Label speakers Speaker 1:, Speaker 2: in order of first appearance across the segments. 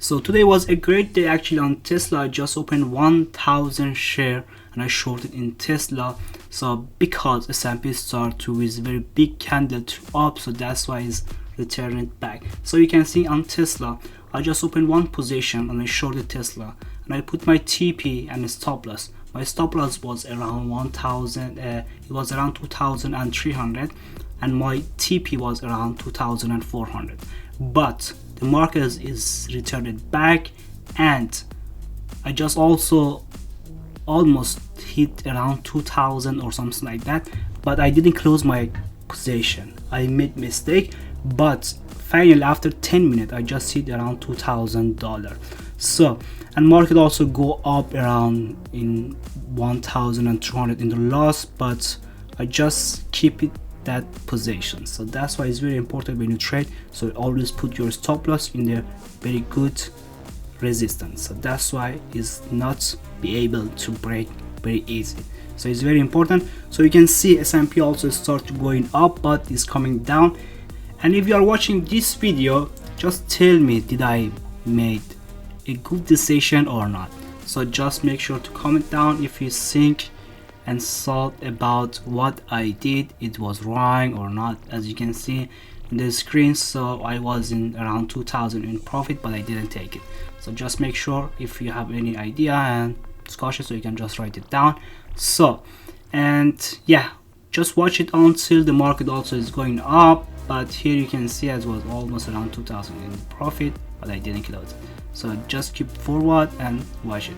Speaker 1: So today was a great day actually on Tesla. I just opened 1,000 share and I shorted in Tesla. So because S&P start to with very big candle to up, so that's why it's returning back. So you can see on Tesla, I just opened one position and I shorted Tesla and I put my TP and stop loss. My stop loss was around 1,000. It was around 2,300, and my TP was around 2,400. But the market is returned back, and I just also almost hit around 2,000 or something like that, but I didn't close my position. I made mistake, but finally after 10 minutes I just hit around $2,000. So, and market also go up around in 1,200 in the loss, but I just keep it that position. So that's why it's very important when you trade, so always put your stop loss in the very good resistance. So that's why it's not be able to break very easy. So it's very important. So you can see S&P also start going up, but it's coming down. And if you are watching this video, just tell me, did I made a good decision or not? So just make sure to comment down if you think and thought about what I did, it was wrong or not. As you can see in the screen, so I was in around 2,000 in profit, but I didn't take it. So just make sure if you have any idea and discussion, so you can just write it down. So, and yeah, just watch it until the market also is going up. But here you can see it was almost around 2,000 in profit, but I didn't close it. So just keep forward and watch it.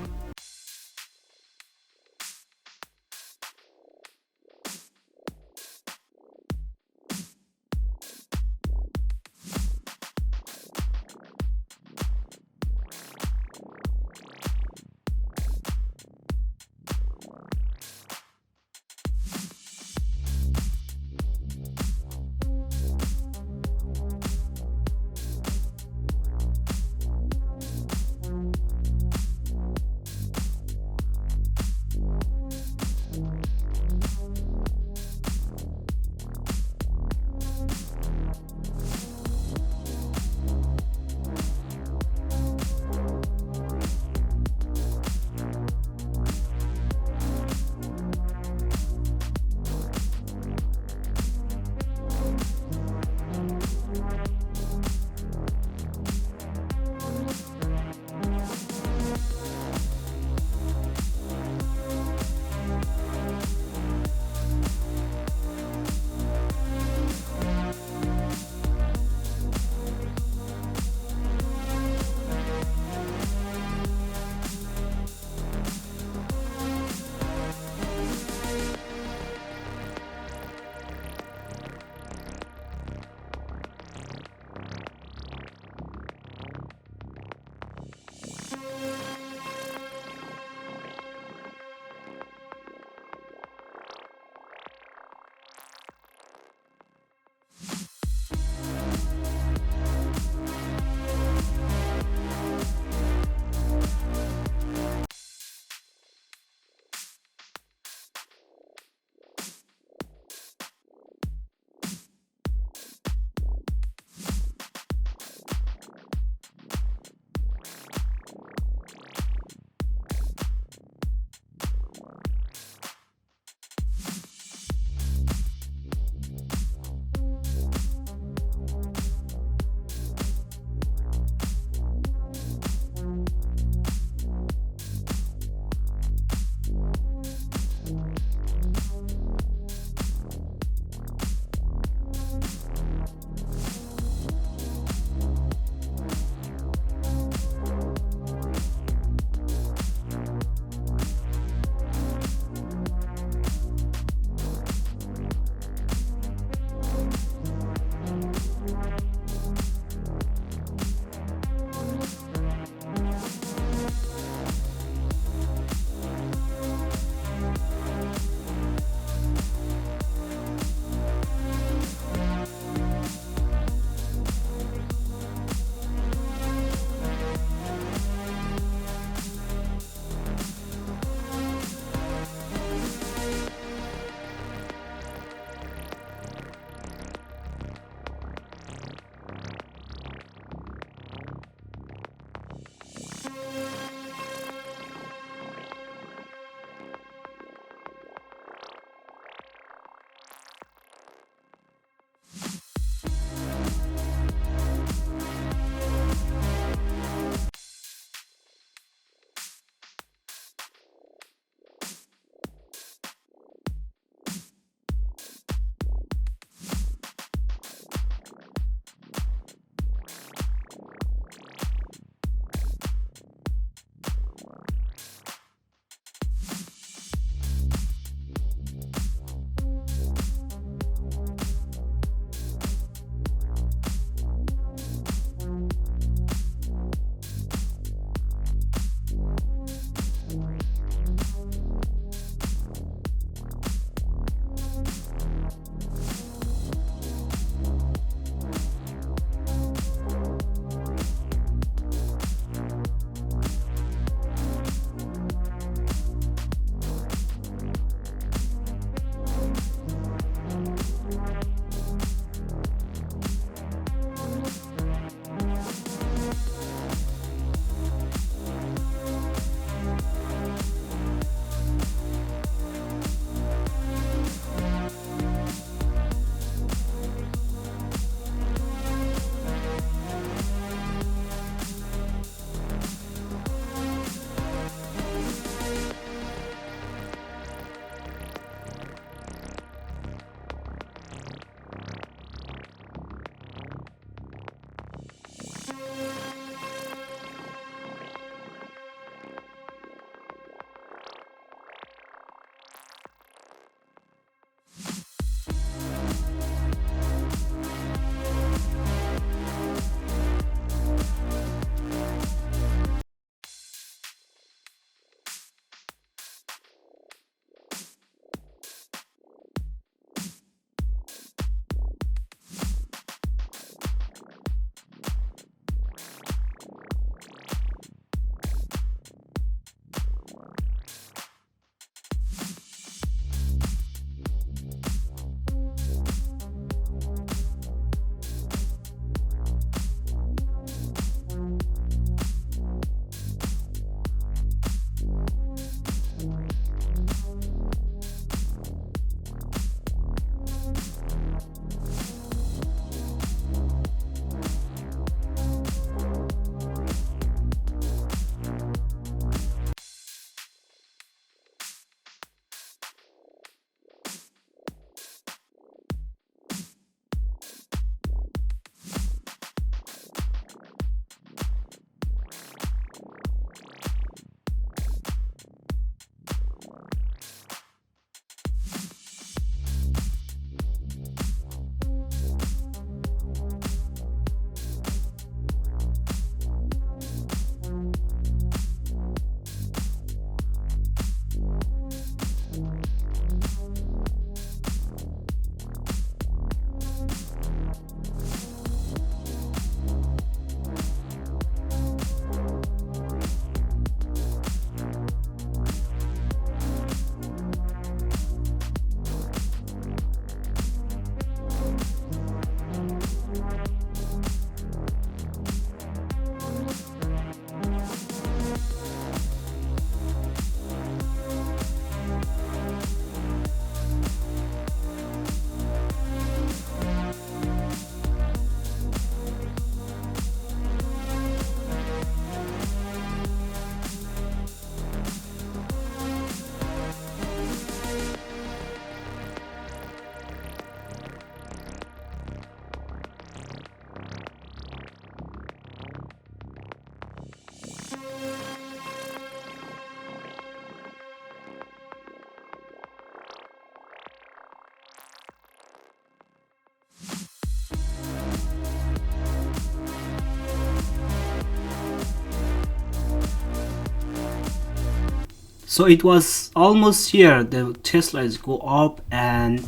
Speaker 1: So it was almost here, the Tesla is go up, and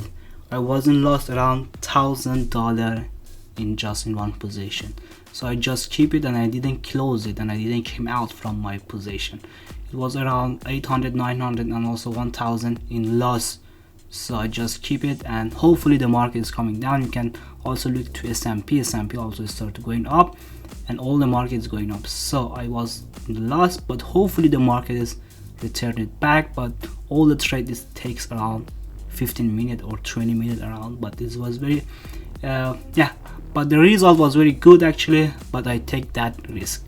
Speaker 1: I wasn't lost around $1,000 in just in one position. So I just keep it and I didn't close it, and I didn't came out from my position. It was around 800, 900 and also 1,000 in loss. So I just keep it, and hopefully the market is coming down. You can also look to S&P also started going up, and all the market is going up. So I was in the loss, but hopefully the market is return it back. But all the trade takes around 15 minutes or 20 minutes around, but this was very but the result was very good actually, but I take that risk.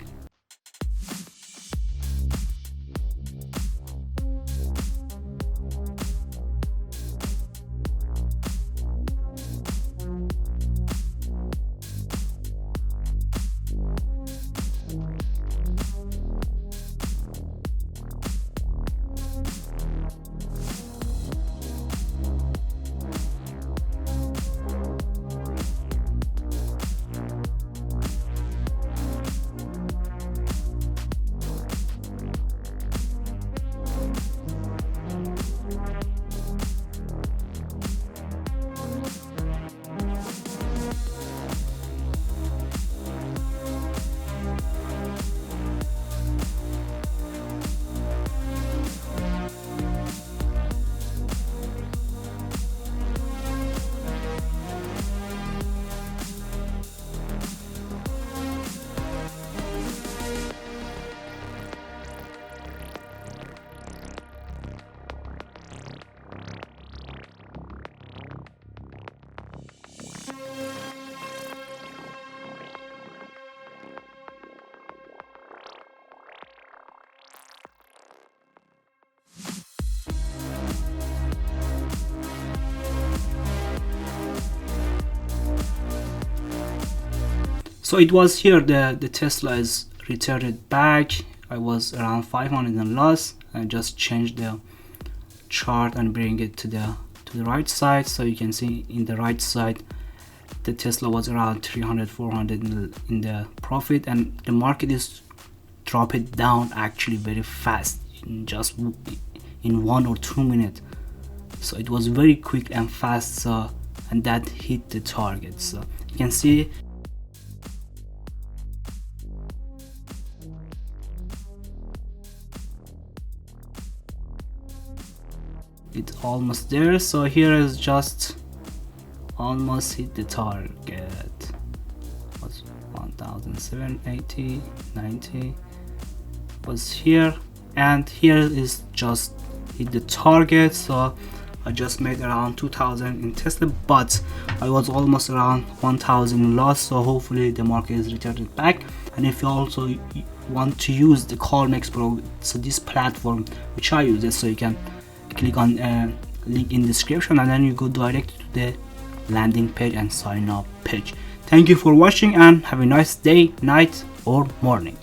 Speaker 1: So it was here, the Tesla is returned back. I was around 500 in loss. I just changed the chart and bring it to the right side. So you can see in the right side the Tesla was around 300, 400 in the profit, and the market is dropped down actually very fast in just in 1 or 2 minutes. So it was very quick and fast, so, and that hit the target. So you can see it's almost there. So here is just almost hit the target. Was 1,780, 90 was here, and here is just hit the target. So I just made around 2,000 in Tesla, but I was almost around 1,000 loss. So hopefully the market is returned back. And if you also want to use the ColmexPro, so this platform which I use it, so you can click on link in description, and then you go direct to the landing page and sign up page. Thank you for watching, and have a nice day, night or morning.